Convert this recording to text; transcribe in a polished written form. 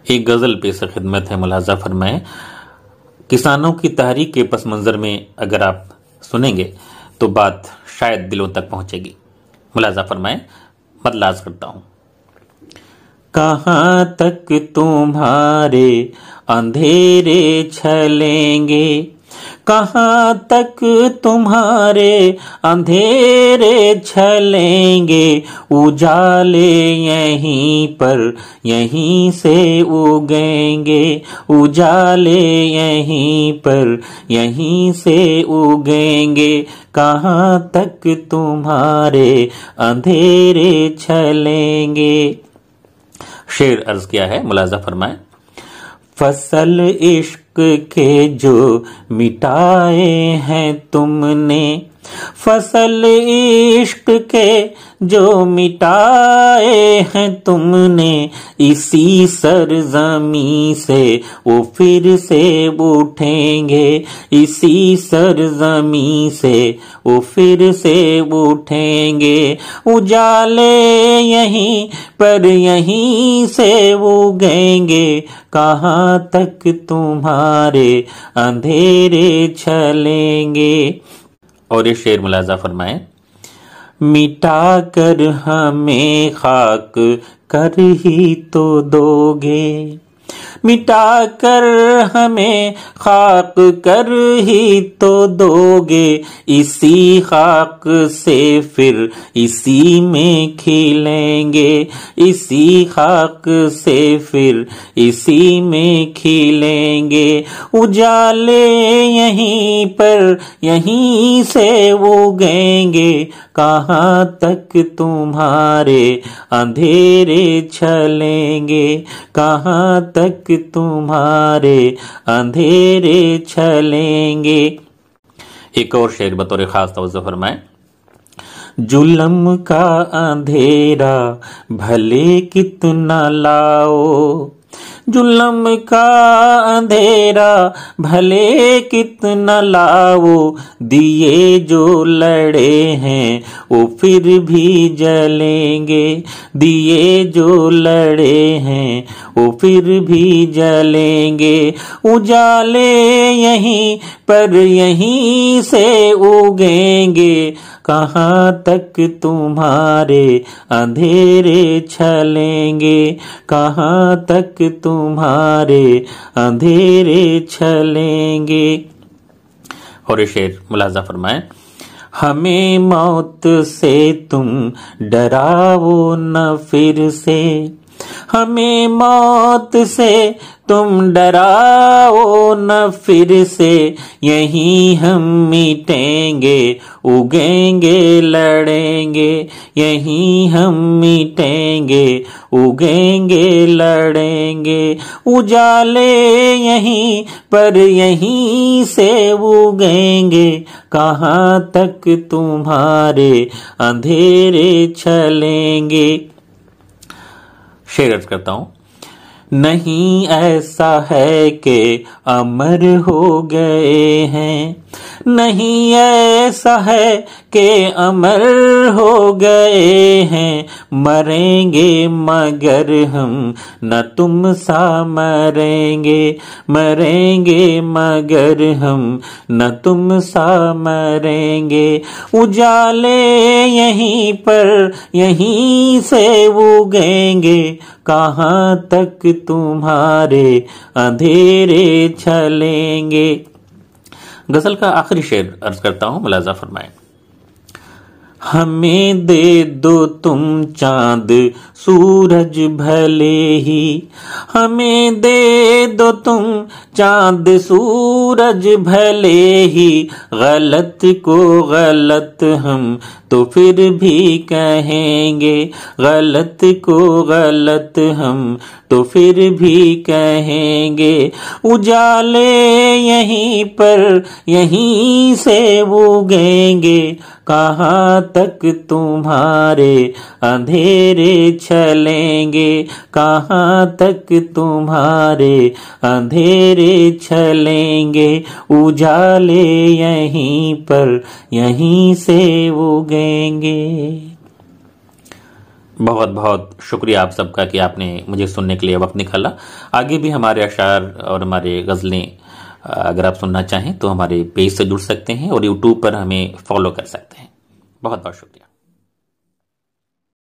एक गजल पेश खिदमत है, मुलाजा फरमाएं। किसानों की तहरीक के पस मंजर में अगर आप सुनेंगे तो बात शायद दिलों तक पहुंचेगी। मुलाजा फरमाएं, मदलाज करता हूं। कहां तक तुम्हारे अंधेरे छलेंगे, कहां तक तुम्हारे अंधेरे छलेंगे, उजाले यहीं पर यहीं से उगेंगे, उजाले यहीं पर यहीं से उगेंगे, कहां तक तुम्हारे अंधेरे छलेंगे। शेर अर्ज किया है, मुलाजा फरमाएं। फसल इश्क के जो मिटाए हैं तुमने, फसल इश्क के जो मिटाए हैं तुमने, इसी सरजमी से वो फिर से उठेंगे, इसी सरजमी से वो फिर से उठेंगे, उजाले यहीं पर यहीं से उगेंगे, कहां तक तुम्हारे अंधेरे छलेंगे। और ये शेर मुलाजा फरमाएं। मिटा कर हमें खाक कर ही तो दोगे, मिटा कर हमें खाक कर ही तो दोगे, इसी खाक से फिर इसी में खिलेंगे, इसी खाक से फिर इसी में खिलेंगे, उजाले यहीं पर यहीं से उगेंगे, कहां तक तुम्हारे अंधेरे छलेंगे, कहां तक तुम्हारे अंधेरे छलेंगे। एक और शेर बतौर खास तवज्जो फरमाएं। जुल्म का अंधेरा भले कितना लाओ, जुल्म का अंधेरा भले कितना लाओ, दिए जो लड़े हैं वो फिर भी जलेंगे, दिए जो लड़े हैं वो फिर भी जलेंगे, उजाले यहीं पर यहीं से उगेंगे, कहां तक तुम्हारे अंधेरे छलेंगे, कहां तक तुम्हारे अंधेरे छलेंगे। और ये शेर मुलाजा फरमाएं। हमें मौत से तुम डराओ न फिर से, हमें मौत से तुम डराओ न फिर से, यहीं हम मिटेंगे उगेंगे लड़ेंगे, यहीं हम मिटेंगे उगेंगे लड़ेंगे, उजाले यहीं पर यहीं से उगेंगे, कहां तक तुम्हारे अंधेरे छलेंगे। शेर अर्ज करता हूं। नहीं ऐसा है कि अमर हो गए हैं, नहीं ऐसा है कि अमर हो गए हैं, मरेंगे मगर हम न तुम सा मरेंगे, मरेंगे मगर हम न तुम सा मरेंगे, उजाले यहीं पर यहीं से उगेंगे, कहां तक तुम्हारे अंधेरे छलेंगे। गजल का आखिरी शेर अर्ज करता हूं, मुलाजा फरमाएं। हमें दे दो तुम चांद सूरज भले ही, हमें दे दो तुम चांद सूरज भले ही, गलत को गलत हम तो फिर भी कहेंगे, गलत को गलत हम तो फिर भी कहेंगे, उजाले यहीं पर यहीं से उगेंगे, कहां तक तुम्हारे अंधेरे छलेंगे, कहां तक तुम्हारे अंधेरे छलेंगे, उजाले यहीं पर यहीं से उगेंगे। बहुत बहुत शुक्रिया आप सबका कि आपने मुझे सुनने के लिए वक्त निकाला। आगे भी हमारे अशार और हमारे गज़लें अगर आप सुनना चाहें तो हमारे पेज से जुड़ सकते हैं और यूट्यूब पर हमें फॉलो कर सकते हैं। बहुत बहुत शुक्रिया।